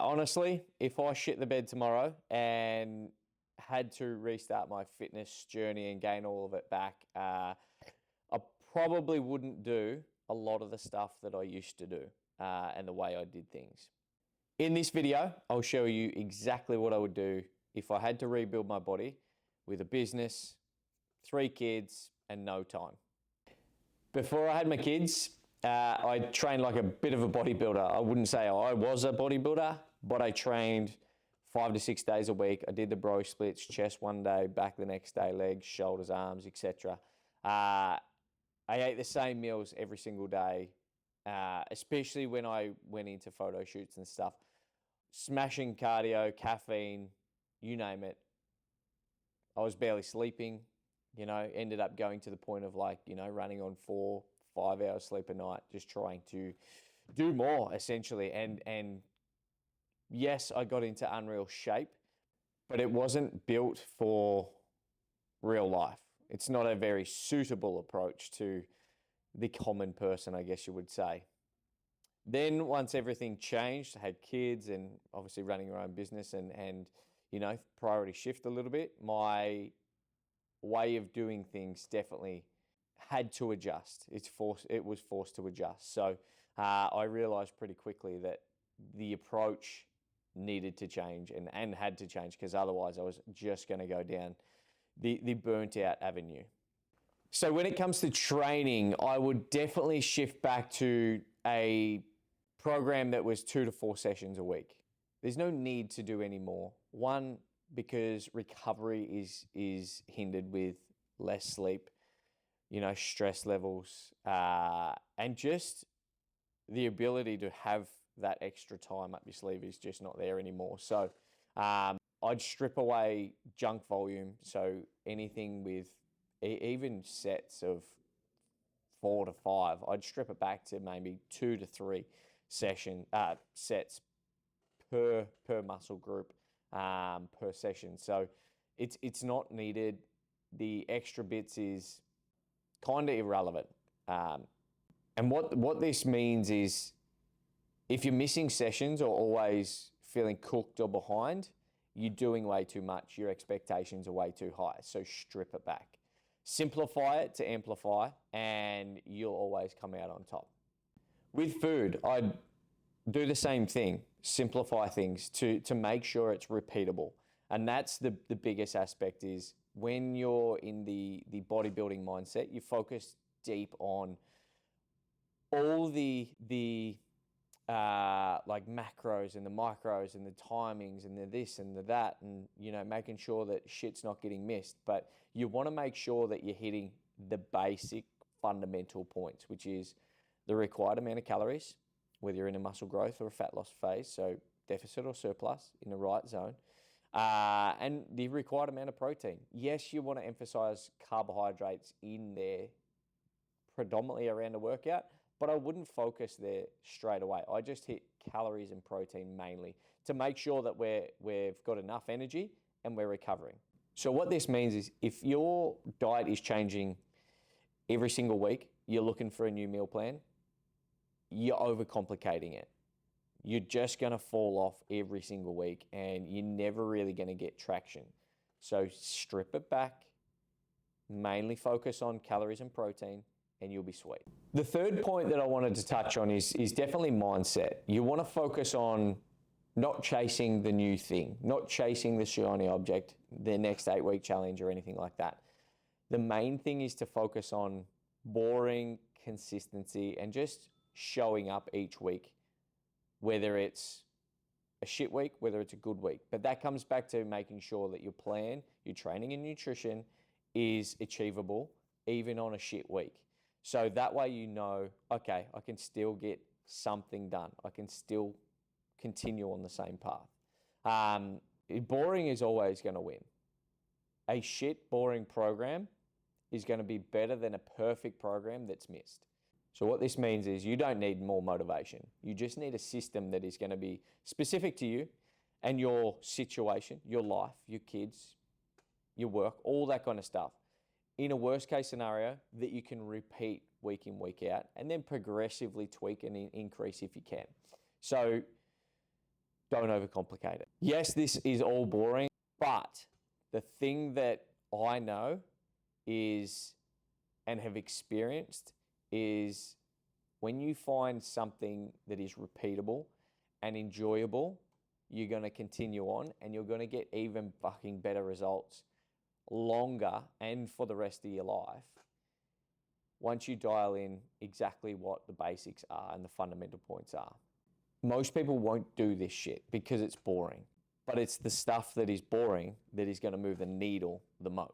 Honestly, if I shit the bed tomorrow and had to restart my fitness journey and gain all of it back, I probably wouldn't do a lot of the stuff that I used to do and the way I did things. In this video, I'll show you exactly what I would do if I had to rebuild my body with a business, 3 kids, and no time. Before I had my kids, I trained like a bit of a bodybuilder. I wouldn't say I was a bodybuilder, but I trained 5 to 6 days a week. I did the bro splits, chest one day, back the next day, legs, shoulders, arms, etc. I ate the same meals every single day, especially when I went into photo shoots and stuff. Smashing cardio, caffeine, you name it. I was barely sleeping, ended up going to the point of running on 4-5 hours sleep a night, just trying to do more essentially. And yes, I got into unreal shape, but it wasn't built for real life. It's not a very suitable approach to the common person, I guess you would say. Then once everything changed, I had kids and obviously running your own business and priority shift a little bit. My way of doing things definitely had to adjust. It was forced to adjust. So I realized pretty quickly that the approach needed to change and had to change, because otherwise I was just going to go down the burnt out avenue. So when it comes to training, I would definitely shift back to a program that was 2 to 4 sessions a week. There's no need to do any more. One, because recovery is hindered with less sleep, stress levels, and just the ability to have that extra time up your sleeve is just not there anymore. So I'd strip away junk volume. So anything with even sets of 4 to 5, I'd strip it back to maybe 2 to 3 sets per muscle group per session. So it's not needed. The extra bits is kind of irrelevant. And what this means is, if you're missing sessions or always feeling cooked or behind, you're doing way too much. Your expectations are way too high. So strip it back. Simplify it to amplify, and you'll always come out on top. With food, I'd do the same thing. Simplify things to make sure it's repeatable. And that's the biggest aspect, is when you're in the bodybuilding mindset, you focus deep on all the macros and the micros and the timings and the this and the that, and making sure that shit's not getting missed. But you want to make sure that you're hitting the basic fundamental points, which is the required amount of calories, whether you're in a muscle growth or a fat loss phase, so deficit or surplus in the right zone, and the required amount of protein. Yes, you want to emphasize carbohydrates in there predominantly around the workout, but I wouldn't focus there straight away. I just hit calories and protein mainly to make sure that we've got enough energy and we're recovering. So what this means is, if your diet is changing every single week, you're looking for a new meal plan, you're overcomplicating it. You're just going to fall off every single week and you're never really going to get traction. So strip it back, mainly focus on calories and protein, and you'll be sweet. The third point that I wanted to touch on is definitely mindset. You want to focus on not chasing the new thing, not chasing the shiny object, the next 8-week challenge or anything like that. The main thing is to focus on boring consistency and just showing up each week, whether it's a shit week, whether it's a good week. But that comes back to making sure that your plan, your training and nutrition is achievable even on a shit week. So that way okay, I can still get something done. I can still continue on the same path. Boring is always going to win. A shit, boring program is going to be better than a perfect program that's missed. So what this means is, you don't need more motivation. You just need a system that is going to be specific to you and your situation, your life, your kids, your work, all that kind of stuff, in a worst case scenario that you can repeat week in, week out, and then progressively tweak and increase if you can. So don't overcomplicate it. Yes, this is all boring, but the thing that I know is and have experienced is when you find something that is repeatable and enjoyable, you're going to continue on and you're going to get even fucking better results longer and for the rest of your life once you dial in exactly what the basics are and the fundamental points are. Most people won't do this shit because it's boring, but it's the stuff that is boring that is going to move the needle the most.